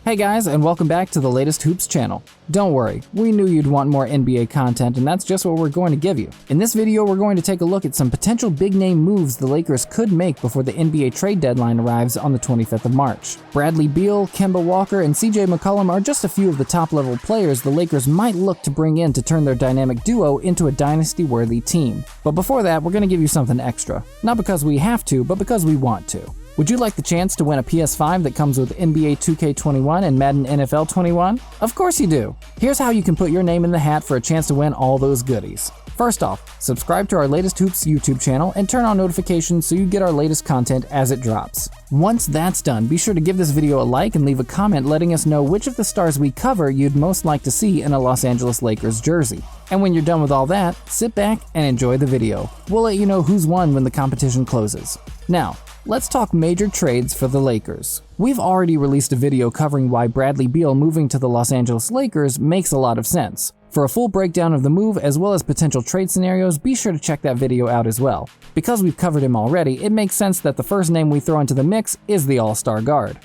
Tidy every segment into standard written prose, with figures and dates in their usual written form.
Hey guys, and welcome back to the latest Hoops channel. Don't worry, we knew you'd want more NBA content, and that's just what we're going to give you. In this video, we're going to take a look at some potential big-name moves the Lakers could make before the NBA trade deadline arrives on the 25th of March. Bradley Beal, Kemba Walker, and CJ McCollum are just a few of the top-level players the Lakers might look to bring in to turn their dynamic duo into a dynasty-worthy team. But before that, we're going to give you something extra. Not because we have to, but because we want to. Would you like the chance to win a PS5 that comes with NBA 2K21 and Madden NFL 21? Of course you do! Here's how you can put your name in the hat for a chance to win all those goodies. First off, subscribe to our latest Hoops YouTube channel and turn on notifications so you get our latest content as it drops. Once that's done, be sure to give this video a like and leave a comment letting us know which of the stars we cover you'd most like to see in a Los Angeles Lakers jersey. And when you're done with all that, sit back and enjoy the video. We'll let you know who's won when the competition closes. Now, let's talk major trades for the Lakers. We've already released a video covering why Bradley Beal moving to the Los Angeles Lakers makes a lot of sense. For a full breakdown of the move as well as potential trade scenarios, be sure to check that video out as well. Because we've covered him already, it makes sense that the first name we throw into the mix is the All-Star guard.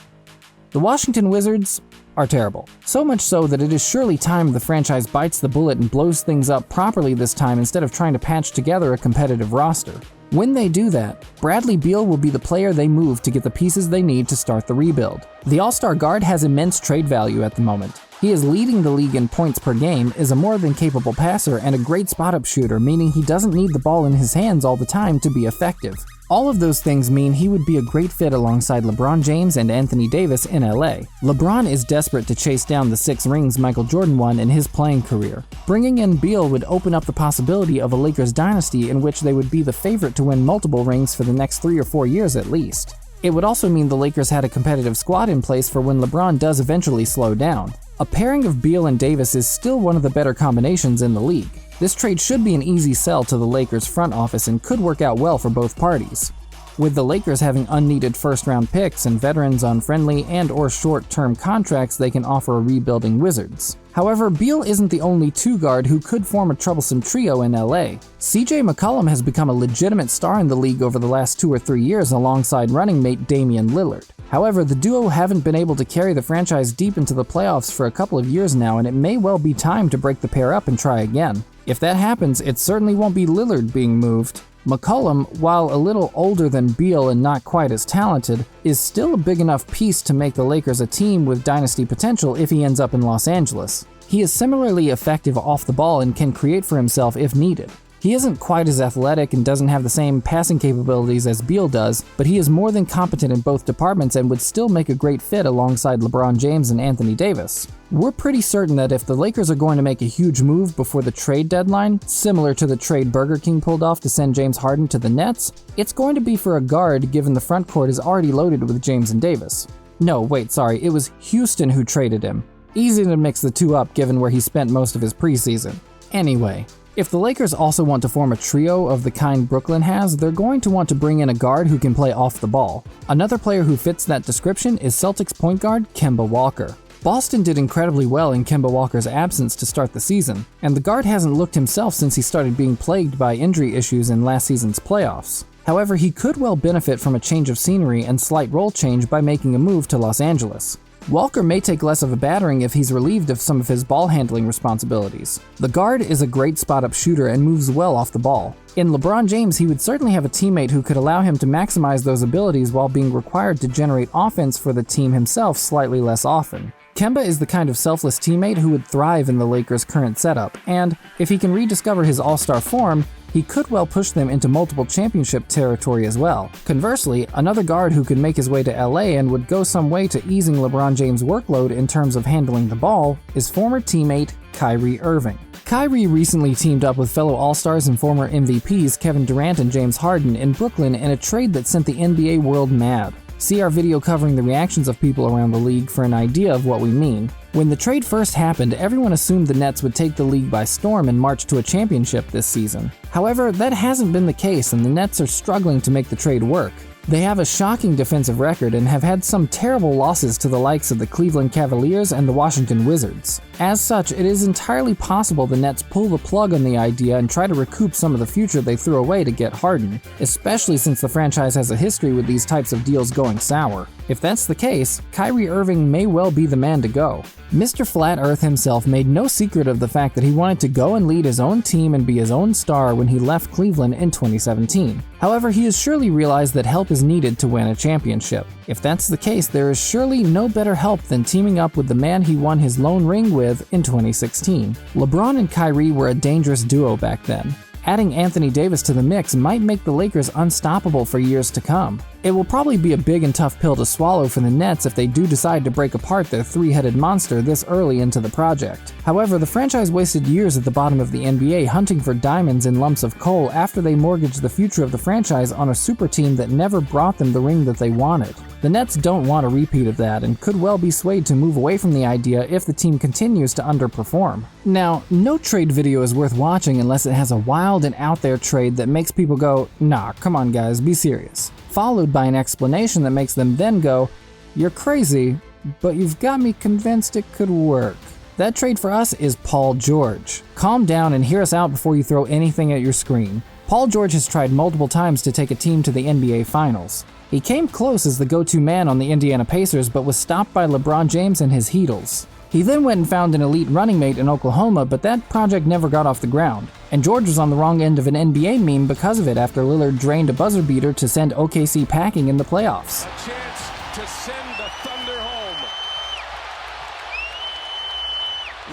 The Washington Wizards are terrible. So much so that it is surely time the franchise bites the bullet and blows things up properly this time instead of trying to patch together a competitive roster. When they do that, Bradley Beal will be the player they move to get the pieces they need to start the rebuild. The All-Star guard has immense trade value at the moment. He is leading the league in points per game, is a more than capable passer, and a great spot-up shooter, meaning he doesn't need the ball in his hands all the time to be effective. All of those things mean he would be a great fit alongside LeBron James and Anthony Davis in LA. LeBron is desperate to chase down the 6 rings Michael Jordan won in his playing career. Bringing in Beal would open up the possibility of a Lakers dynasty in which they would be the favorite to win multiple rings for the next 3 or 4 years at least. It would also mean the Lakers had a competitive squad in place for when LeBron does eventually slow down. A pairing of Beal and Davis is still one of the better combinations in the league. This trade should be an easy sell to the Lakers front office and could work out well for both parties. With the Lakers having unneeded first-round picks and veterans on friendly and/or short-term contracts they can offer a rebuilding Wizards. However, Beal isn't the only two-guard who could form a troublesome trio in LA. CJ McCollum has become a legitimate star in the league over the last 2 or 3 years alongside running mate Damian Lillard. However, the duo haven't been able to carry the franchise deep into the playoffs for a couple of years now, and it may well be time to break the pair up and try again. If that happens, it certainly won't be Lillard being moved. McCollum, while a little older than Beal and not quite as talented, is still a big enough piece to make the Lakers a team with dynasty potential if he ends up in Los Angeles. He is similarly effective off the ball and can create for himself if needed. He isn't quite as athletic and doesn't have the same passing capabilities as Beal does, but he is more than competent in both departments and would still make a great fit alongside LeBron James and Anthony Davis. We're pretty certain that if the Lakers are going to make a huge move before the trade deadline, similar to the trade Burger King pulled off to send James Harden to the Nets, it's going to be for a guard given the front court is already loaded with James and Davis. No, wait, sorry, it was Houston who traded him. Easy to mix the two up given where he spent most of his preseason. Anyway, if the Lakers also want to form a trio of the kind Brooklyn has, they're going to want to bring in a guard who can play off the ball. Another player who fits that description is Celtics point guard Kemba Walker. Boston did incredibly well in Kemba Walker's absence to start the season, and the guard hasn't looked himself since he started being plagued by injury issues in last season's playoffs. However, he could well benefit from a change of scenery and slight role change by making a move to Los Angeles. Walker may take less of a battering if he's relieved of some of his ball handling responsibilities. The guard is a great spot-up shooter and moves well off the ball. In LeBron James, he would certainly have a teammate who could allow him to maximize those abilities while being required to generate offense for the team himself slightly less often. Kemba is the kind of selfless teammate who would thrive in the Lakers' current setup, and if he can rediscover his all-star form, he could well push them into multiple championship territory as well. Conversely, another guard who could make his way to LA and would go some way to easing LeBron James' workload in terms of handling the ball is former teammate Kyrie Irving. Kyrie recently teamed up with fellow All-Stars and former MVPs Kevin Durant and James Harden in Brooklyn in a trade that sent the NBA world mad. See our video covering the reactions of people around the league for an idea of what we mean. When the trade first happened, everyone assumed the Nets would take the league by storm and march to a championship this season. However, that hasn't been the case, and the Nets are struggling to make the trade work. They have a shocking defensive record and have had some terrible losses to the likes of the Cleveland Cavaliers and the Washington Wizards. As such, it is entirely possible the Nets pull the plug on the idea and try to recoup some of the future they threw away to get Harden, especially since the franchise has a history with these types of deals going sour. If that's the case, Kyrie Irving may well be the man to go. Mr. Flat Earth himself made no secret of the fact that he wanted to go and lead his own team and be his own star when he left Cleveland in 2017. However, he has surely realized that help is needed to win a championship. If that's the case, there is surely no better help than teaming up with the man he won his lone ring with in 2016. LeBron and Kyrie were a dangerous duo back then. Adding Anthony Davis to the mix might make the Lakers unstoppable for years to come. It will probably be a big and tough pill to swallow for the Nets if they do decide to break apart their three-headed monster this early into the project. However, the franchise wasted years at the bottom of the NBA hunting for diamonds in lumps of coal after they mortgaged the future of the franchise on a super team that never brought them the ring that they wanted. The Nets don't want a repeat of that and could well be swayed to move away from the idea if the team continues to underperform. Now, no trade video is worth watching unless it has a wild and out there trade that makes people go, "Nah, come on guys, be serious," followed by an explanation that makes them then go, "You're crazy, but you've got me convinced it could work." That trade for us is Paul George. Calm down and hear us out before you throw anything at your screen. Paul George has tried multiple times to take a team to the NBA Finals. He came close as the go-to man on the Indiana Pacers but was stopped by LeBron James and his Heatles. He then went and found an elite running mate in Oklahoma, but that project never got off the ground. And George was on the wrong end of an NBA meme because of it after Lillard drained a buzzer beater to send OKC packing in the playoffs. A chance to send the Thunder home.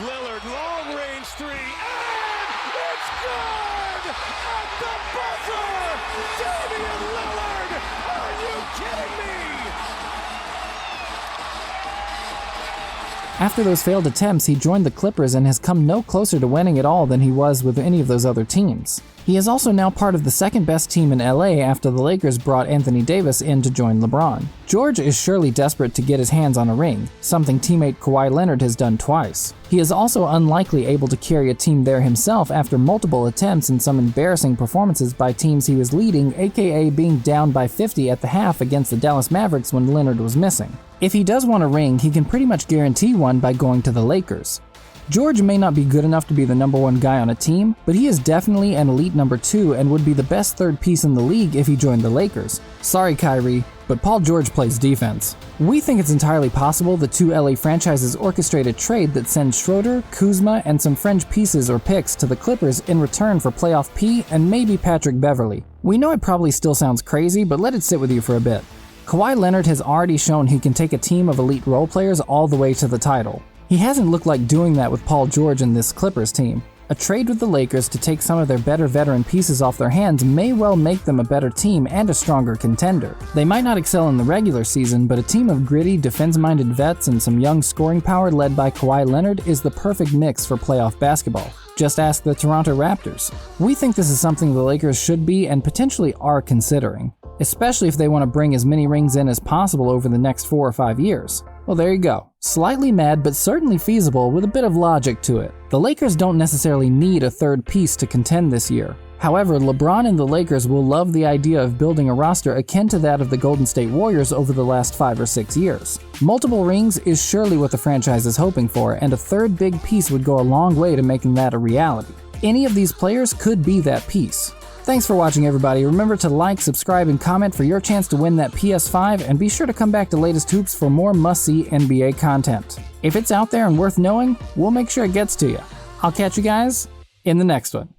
Lillard, long-range three, and it's good! At the buzzer! Damian Lillard! Are you kidding me? After those failed attempts, he joined the Clippers and has come no closer to winning at all than he was with any of those other teams. He is also now part of the second best team in LA after the Lakers brought Anthony Davis in to join LeBron. George is surely desperate to get his hands on a ring, something teammate Kawhi Leonard has done twice. He is also unlikely able to carry a team there himself after multiple attempts and some embarrassing performances by teams he was leading, aka being down by 50 at the half against the Dallas Mavericks when Leonard was missing. If he does want a ring, he can pretty much guarantee one by going to the Lakers. George may not be good enough to be the number one guy on a team, but he is definitely an elite number two and would be the best third piece in the league if he joined the Lakers. Sorry Kyrie, but Paul George plays defense. We think it's entirely possible the two LA franchises orchestrate a trade that sends Schroeder, Kuzma, and some fringe pieces or picks to the Clippers in return for playoff P and maybe Patrick Beverley. We know it probably still sounds crazy, but let it sit with you for a bit. Kawhi Leonard has already shown he can take a team of elite role players all the way to the title. He hasn't looked like doing that with Paul George and this Clippers team. A trade with the Lakers to take some of their better veteran pieces off their hands may well make them a better team and a stronger contender. They might not excel in the regular season, but a team of gritty, defense-minded vets and some young scoring power led by Kawhi Leonard is the perfect mix for playoff basketball. Just ask the Toronto Raptors. We think this is something the Lakers should be and potentially are considering, especially if they want to bring as many rings in as possible over the next 4 or 5 years. Well, there you go. Slightly mad, but certainly feasible with a bit of logic to it. The Lakers don't necessarily need a third piece to contend this year. However, LeBron and the Lakers will love the idea of building a roster akin to that of the Golden State Warriors over the last 5 or 6 years. Multiple rings is surely what the franchise is hoping for, and a third big piece would go a long way to making that a reality. Any of these players could be that piece. Thanks for watching, everybody. Remember to like, subscribe, and comment for your chance to win that PS5, and be sure to come back to Latest Hoops for more must-see NBA content. If it's out there and worth knowing, we'll make sure it gets to you. I'll catch you guys in the next one.